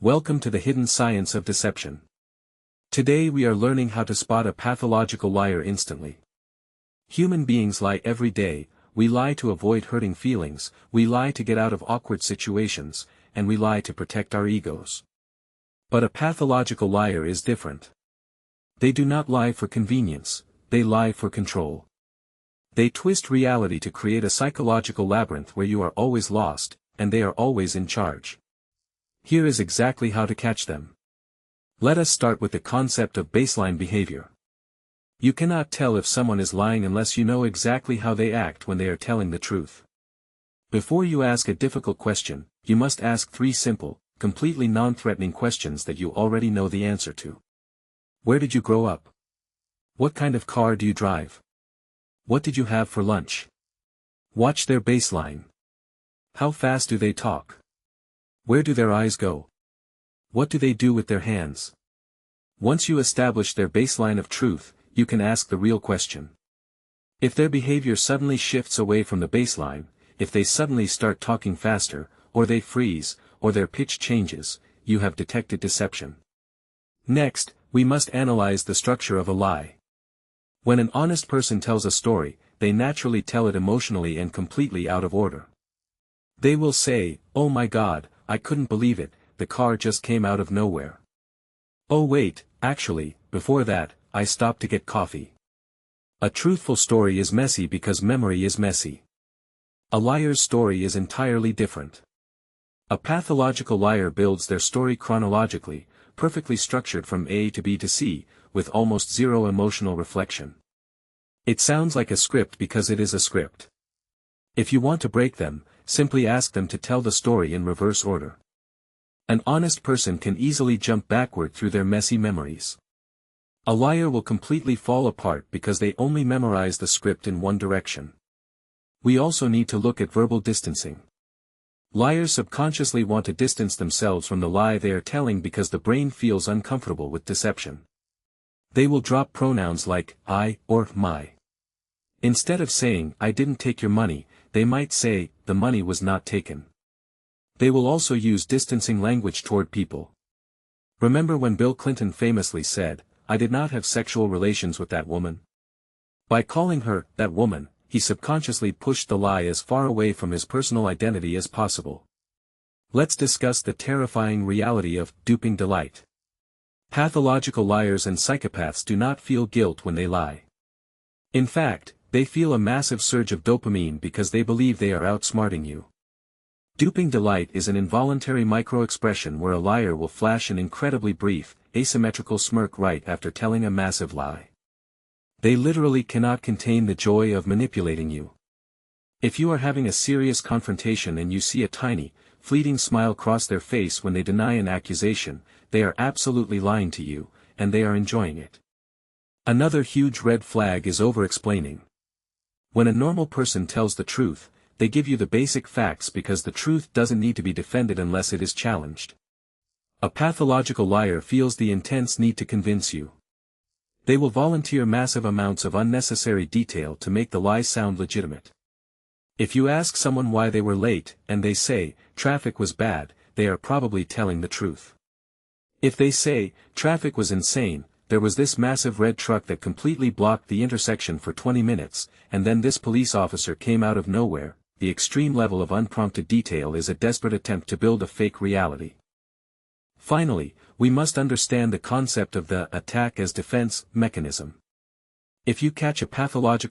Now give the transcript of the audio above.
Welcome to the hidden science of deception. Today we are learning how to spot a pathological liar instantly. Human beings lie every day. We lie to avoid hurting feelings, we lie to get out of awkward situations, and we lie to protect our egos. But a pathological liar is different. They do not lie for convenience, they lie for control. They twist reality to create a psychological labyrinth where you are always lost, and they are always in charge. Here is exactly how to catch them. Let us start with the concept of baseline behavior. You cannot tell if someone is lying unless you know exactly how they act when they are telling the truth. Before you ask a difficult question, you must ask 3 simple, completely non-threatening questions that you already know the answer to. Where did you grow up? What kind of car do you drive? What did you have for lunch? Watch their baseline. How fast do they talk? Where do their eyes go? What do they do with their hands? Once you establish their baseline of truth, you can ask the real question. If their behavior suddenly shifts away from the baseline, if they suddenly start talking faster, or they freeze, or their pitch changes, you have detected deception. Next, we must analyze the structure of a lie. When an honest person tells a story, they naturally tell it emotionally and completely out of order. They will say, "Oh my God, I couldn't believe it, the car just came out of nowhere. Oh wait, actually, before that, I stopped to get coffee." A truthful story is messy because memory is messy. A liar's story is entirely different. A pathological liar builds their story chronologically, perfectly structured from A to B to C, with almost zero emotional reflection. It sounds like a script because it is a script. If you want to break them, simply ask them to tell the story in reverse order. An honest person can easily jump backward through their messy memories. A liar will completely fall apart because they only memorize the script in one direction. We also need to look at verbal distancing. Liars subconsciously want to distance themselves from the lie they are telling because the brain feels uncomfortable with deception. They will drop pronouns like I or my. Instead of saying, "I didn't take your money," they might say, "The money was not taken." They will also use distancing language toward people. Remember when Bill Clinton famously said, "I did not have sexual relations with that woman"? By calling her, "that woman," he subconsciously pushed the lie as far away from his personal identity as possible. Let's discuss the terrifying reality of duping delight. Pathological liars and psychopaths do not feel guilt when they lie. In fact, they feel a massive surge of dopamine because they believe they are outsmarting you. Duping delight is an involuntary micro-expression where a liar will flash an incredibly brief, asymmetrical smirk right after telling a massive lie. They literally cannot contain the joy of manipulating you. If you are having a serious confrontation and you see a tiny, fleeting smile cross their face when they deny an accusation, they are absolutely lying to you, and they are enjoying it. Another huge red flag is over-explaining. When a normal person tells the truth, they give you the basic facts because the truth doesn't need to be defended unless it is challenged. A pathological liar feels the intense need to convince you. They will volunteer massive amounts of unnecessary detail to make the lie sound legitimate. If you ask someone why they were late, and they say, "Traffic was bad," they are probably telling the truth. If they say, "Traffic was insane, there was this massive red truck that completely blocked the intersection for 20 minutes, and then this police officer came out of nowhere," the extreme level of unprompted detail is a desperate attempt to build a fake reality. Finally, we must understand the concept of the attack as defense mechanism. If you catch a pathological